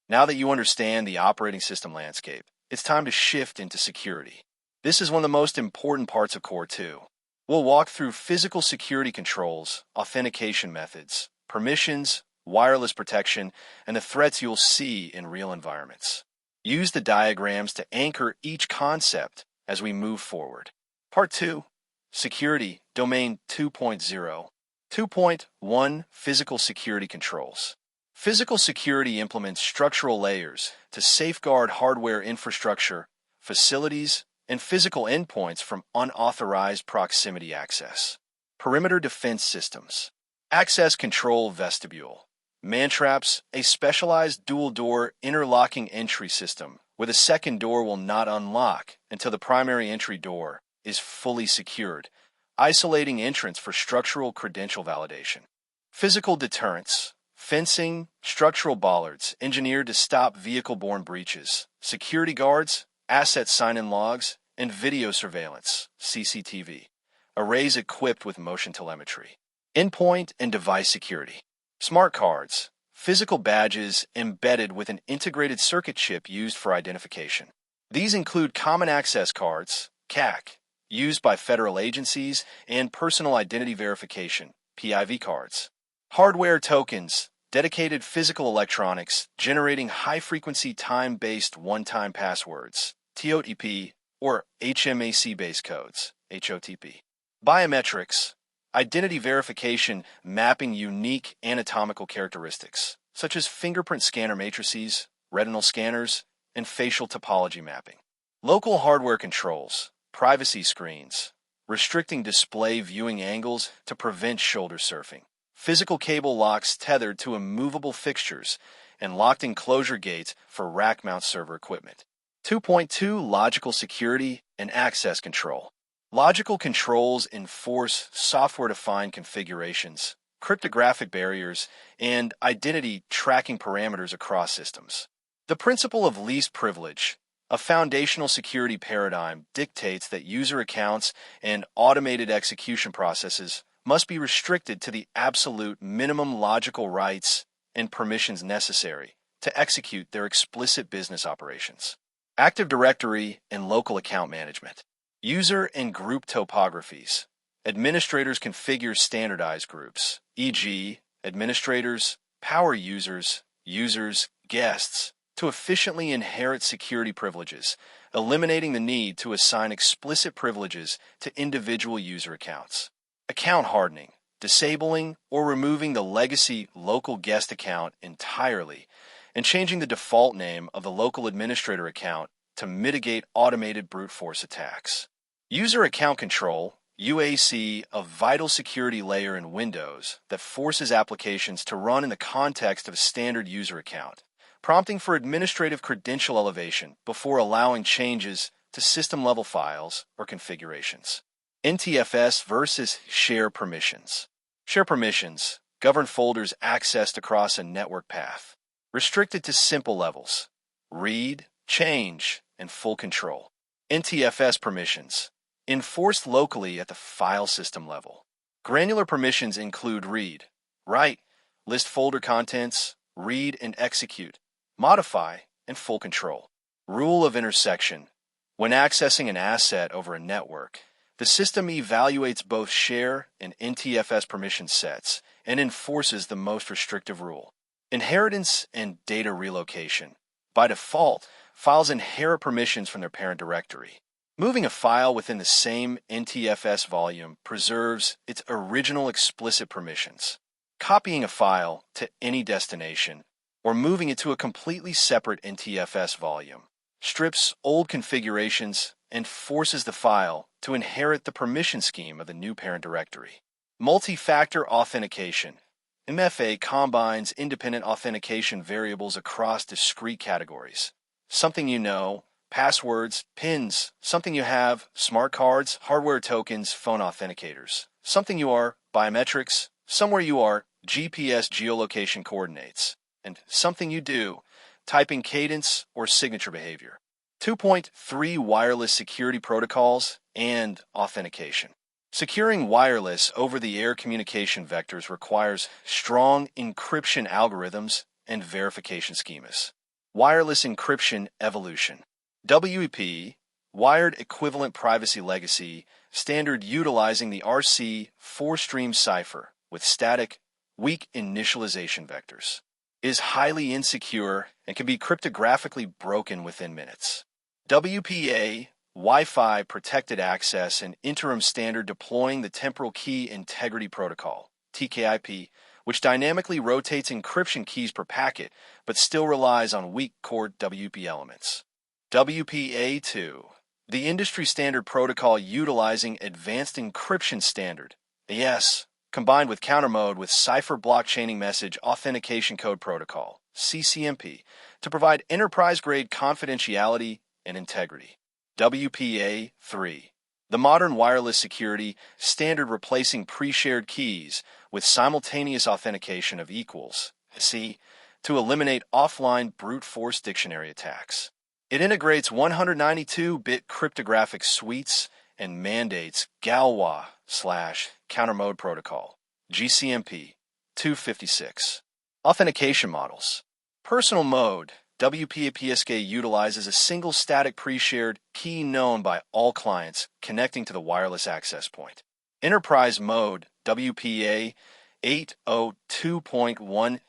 Now that you understand the operating system landscape, it's time to shift into security. This is one of the most important parts of Core 2. We'll walk through physical security controls, authentication methods, permissions, wireless protection, and the threats you'll see in real environments. Use the diagrams to anchor each concept as we move forward. Part 2. Security, Domain 2.0. 2.1 Physical Security Controls. Physical security implements structural layers to safeguard hardware infrastructure, facilities, and physical endpoints from unauthorized proximity access. Perimeter defense systems. Access control vestibule. Man-traps, a specialized dual-door interlocking entry system where the second door will not unlock until the primary entry door is fully secured, isolating entrance for structural credential validation. Physical deterrence. Fencing, structural bollards engineered to stop vehicle-borne breaches, security guards, asset sign-in logs, and video surveillance, CCTV. Arrays equipped with motion telemetry. Endpoint and device security. Smart cards, physical badges embedded with an integrated circuit chip used for identification. These include Common Access Cards, CAC, used by federal agencies, and Personal Identity Verification, PIV cards. Hardware tokens, dedicated physical electronics generating high-frequency time-based one-time passwords, TOTP, or HMAC-based codes, HOTP. Biometrics, identity verification mapping unique anatomical characteristics, such as fingerprint scanner matrices, retinal scanners, and facial topology mapping. Local hardware controls, privacy screens, restricting display viewing angles to prevent shoulder surfing. Physical cable locks tethered to immovable fixtures, and locked enclosure gates for rack mount server equipment. 2.2 Logical security and access control. Logical controls enforce software-defined configurations, cryptographic barriers, and identity tracking parameters across systems. The principle of least privilege, a foundational security paradigm, dictates that user accounts and automated execution processes must be restricted to the absolute minimum logical rights and permissions necessary to execute their explicit business operations. Active Directory and local account management. User and group topographies. Administrators configure standardized groups, e.g., administrators, power users, guests, to efficiently inherit security privileges, eliminating the need to assign explicit privileges to individual user accounts. Account hardening, disabling or removing the legacy local guest account entirely, and changing the default name of the local administrator account to mitigate automated brute force attacks. User account control, UAC, a vital security layer in Windows that forces applications to run in the context of a standard user account, prompting for administrative credential elevation before allowing changes to system-level files or configurations. NTFS versus share permissions. Share permissions govern folders accessed across a network path, restricted to simple levels: read, change, and full control. NTFS permissions, enforced locally at the file system level. Granular permissions include read, write, list folder contents, read and execute, modify, and full control. Rule of intersection. When accessing an asset over a network, the system evaluates both share and NTFS permission sets and enforces the most restrictive rule. Inheritance and data relocation. By default, files inherit permissions from their parent directory. Moving a file within the same NTFS volume preserves its original explicit permissions. Copying a file to any destination or moving it to a completely separate NTFS volume strips old configurations and forces the file to inherit the permission scheme of the new parent directory. Multi-factor authentication. MFA combines independent authentication variables across discrete categories. Something you know, passwords, PINs, something you have, smart cards, hardware tokens, phone authenticators. Something you are, biometrics, somewhere you are, GPS geolocation coordinates. And something you do, typing cadence or signature behavior. 2.3 Wireless security protocols and authentication. Securing wireless over-the-air communication vectors requires strong encryption algorithms and verification schemas. Wireless Encryption Evolution. WEP, Wired Equivalent Privacy Legacy, standard utilizing the RC 4-stream cipher with static, weak initialization vectors, is highly insecure and can be cryptographically broken within minutes. WPA, Wi-Fi Protected Access and Interim Standard deploying the Temporal Key Integrity Protocol, TKIP, which dynamically rotates encryption keys per packet but still relies on weak core WP elements. WPA2, the industry standard protocol utilizing Advanced Encryption Standard, AES, combined with countermode with Cipher Blockchaining Message Authentication Code Protocol, CCMP, to provide enterprise-grade confidentiality and integrity. WPA3, the modern wireless security standard replacing pre-shared keys with simultaneous authentication of equals, C, to eliminate offline brute force dictionary attacks. It integrates 192-bit cryptographic suites and mandates Galois/Countermode Protocol, GCMP 256. Authentication models. Personal mode, WPA-PSK utilizes a single static pre-shared key known by all clients connecting to the wireless access point. Enterprise mode, WPA 802.1x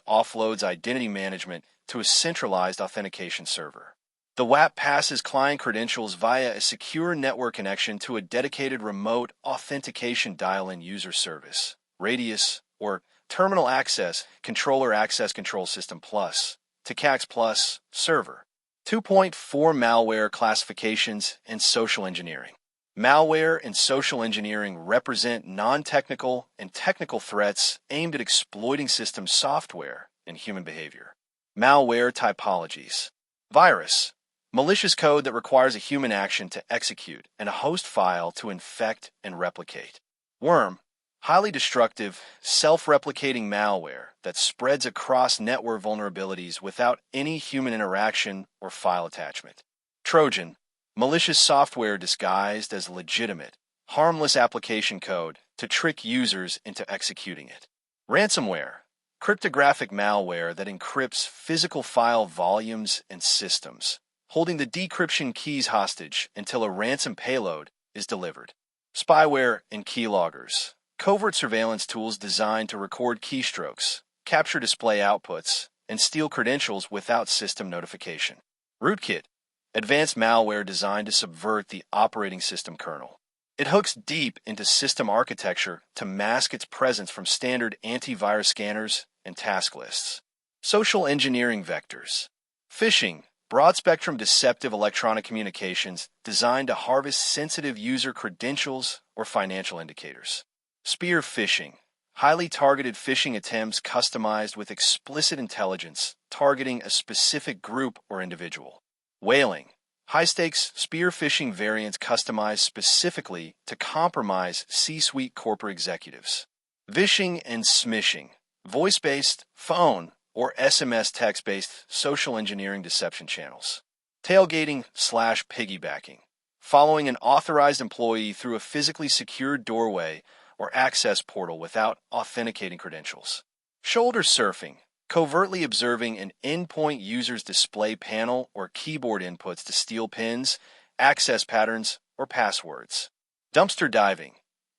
offloads identity management to a centralized authentication server. The WAP passes client credentials via a secure network connection to a dedicated remote authentication dial-in user service, Radius, or Terminal Access Controller Access Control System Plus, TCAX Plus, Server. 2.4 Malware classifications and social engineering. Malware and social engineering represent non-technical and technical threats aimed at exploiting system software and human behavior. Malware typologies. Virus. Malicious code that requires a human action to execute and a host file to infect and replicate. Worm. Highly destructive, self-replicating malware that spreads across network vulnerabilities without any human interaction or file attachment. Trojan. Malicious software disguised as legitimate, harmless application code to trick users into executing it. Ransomware. Cryptographic malware that encrypts physical file volumes and systems, holding the decryption keys hostage until a ransom payload is delivered. Spyware and keyloggers. Covert surveillance tools designed to record keystrokes, capture display outputs, and steal credentials without system notification. Rootkit. Advanced malware designed to subvert the operating system kernel. It hooks deep into system architecture to mask its presence from standard antivirus scanners and task lists. Social engineering vectors. Phishing. Broad-spectrum deceptive electronic communications designed to harvest sensitive user credentials or financial indicators. Spear phishing. Highly targeted phishing attempts customized with explicit intelligence targeting a specific group or individual. Whaling. High-stakes spear phishing variants customized specifically to compromise C-suite corporate executives. Vishing and smishing. Voice-based, phone, or SMS text-based social engineering deception channels. Tailgating/piggybacking. Following an authorized employee through a physically secured doorway or access portal without authenticating credentials. Shoulder surfing. Covertly observing an endpoint user's display panel or keyboard inputs to steal pins, access patterns, or passwords. Dumpster diving.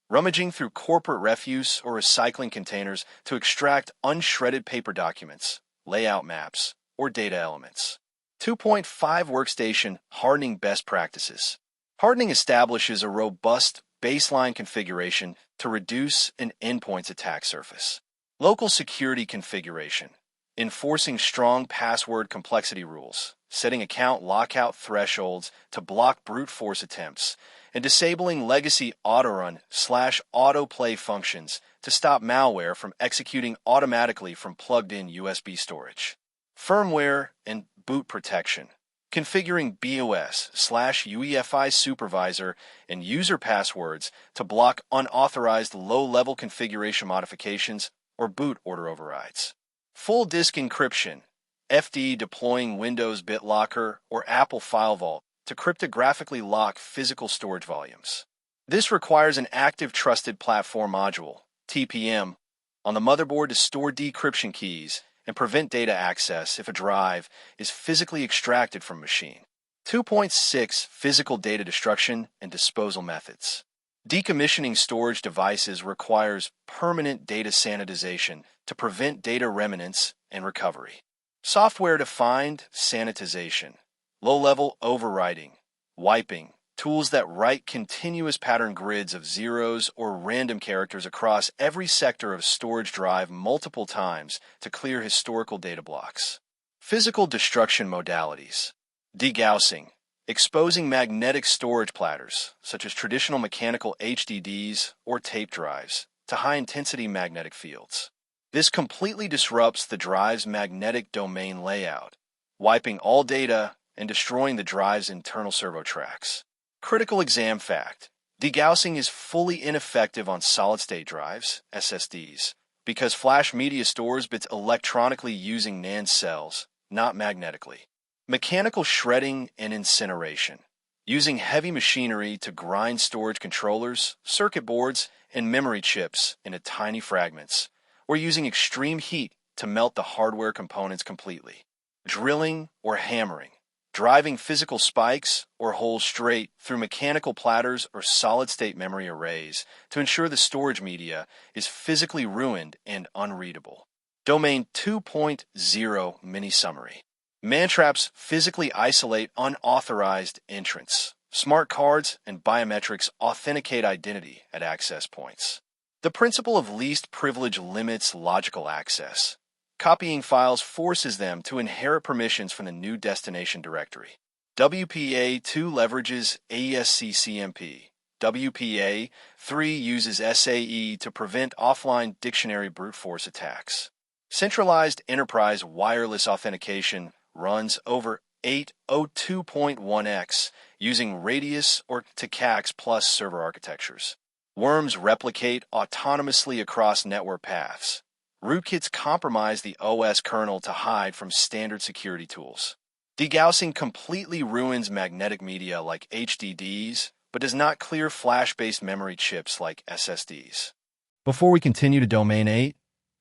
Rummaging through corporate refuse or recycling containers to extract unshredded paper documents, layout maps, or data elements. 2.5 Workstation hardening best practices. Hardening establishes a robust baseline configuration to reduce an endpoint's attack surface. Local security configuration. Enforcing strong password complexity rules, setting account lockout thresholds to block brute force attempts, and disabling legacy autorun/autoplay functions to stop malware from executing automatically from plugged-in USB storage. Firmware and boot protection. Configuring BOS/UEFI supervisor and user passwords to block unauthorized low-level configuration modifications or boot order overrides. Full disk encryption. FD deploying Windows BitLocker or Apple File Vault to cryptographically lock physical storage volumes. This requires an active trusted platform module, TPM, on the motherboard to store decryption keys and prevent data access if a drive is physically extracted from a machine. 2.6 Physical data destruction and disposal methods. Decommissioning storage devices requires permanent data sanitization to prevent data remnants and recovery. Software-defined sanitization, low-level overwriting, wiping, tools that write continuous pattern grids of zeros or random characters across every sector of storage drive multiple times to clear historical data blocks. Physical destruction modalities. Degaussing, exposing magnetic storage platters, such as traditional mechanical HDDs or tape drives, to high-intensity magnetic fields. This completely disrupts the drive's magnetic domain layout, wiping all data and destroying the drive's internal servo tracks. Critical exam fact. Degaussing is fully ineffective on solid-state drives, SSDs, because flash media stores bits electronically using NAND cells, not magnetically. Mechanical shredding and incineration. Using heavy machinery to grind storage controllers, circuit boards, and memory chips into tiny fragments, or using extreme heat to melt the hardware components completely. Drilling or hammering. Driving physical spikes or holes straight through mechanical platters or solid-state memory arrays to ensure the storage media is physically ruined and unreadable. Domain 2.0 Mini-Summary. Man-traps physically isolate unauthorized entrants. Smart cards and biometrics authenticate identity at access points. The principle of least privilege limits logical access. Copying files forces them to inherit permissions from the new destination directory. WPA2 leverages AESC-CMP. WPA3 uses SAE to prevent offline dictionary brute force attacks. Centralized enterprise wireless authentication runs over 802.1x using Radius or TCAX plus server architectures. Worms replicate autonomously across network paths. Rootkits compromise the OS kernel to hide from standard security tools. Degaussing completely ruins magnetic media like HDDs, but does not clear flash-based memory chips like SSDs. Before we continue to Domain 8,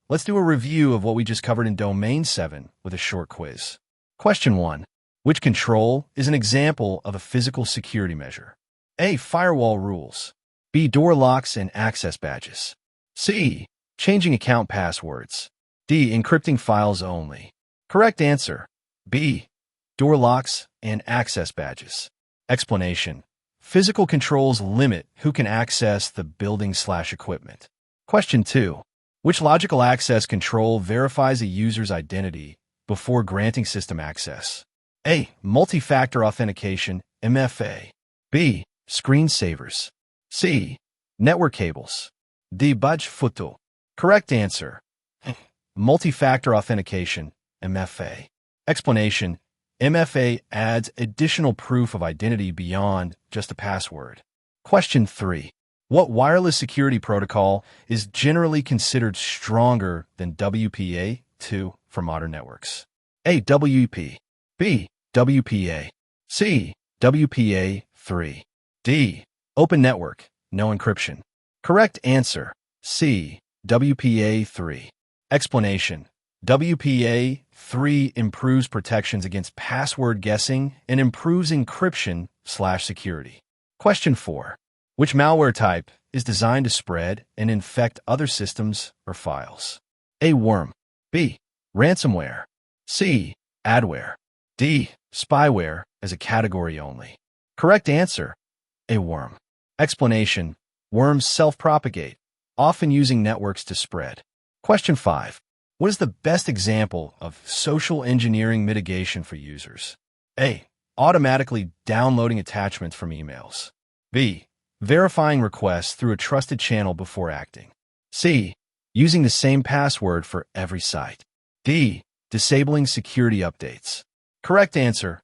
let's do a review of what we just covered in Domain 7 with a short quiz. Question 1. Which control is an example of a physical security measure? A. Firewall rules. B. Door locks and access badges. C. Changing account passwords. D. Encrypting files only. Correct answer. B. Door locks and access badges. Explanation. Physical controls limit who can access the building/equipment. Question 2. Which logical access control verifies a user's identity before granting system access? A. Multi-factor authentication, MFA. B. Screensavers. C. Network cables. D. Badge photo. Correct answer. Multi-factor authentication, MFA. Explanation. MFA adds additional proof of identity beyond just a password. Question 3. What wireless security protocol is generally considered stronger than WPA2 for modern networks? A. WEP. B. WPA. C. WPA3. D. Open network, no encryption. Correct answer. C. WPA3. Explanation. WPA3 improves protections against password guessing and improves encryption/security. Question 4. Which malware type is designed to spread and infect other systems or files? A. Worm. B. Ransomware. C. Adware. D. Spyware as a category only. Correct answer. A. Worm. Explanation. Worms self-propagate, often using networks to spread. Question 5. What is the best example of social engineering mitigation for users? A. Automatically downloading attachments from emails. B. Verifying requests through a trusted channel before acting. C. Using the same password for every site. D. Disabling security updates. Correct answer.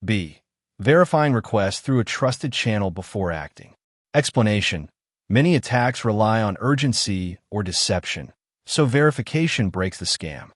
B. Verifying requests through a trusted channel before acting. Explanation. Many attacks rely on urgency or deception, so verification breaks the scam.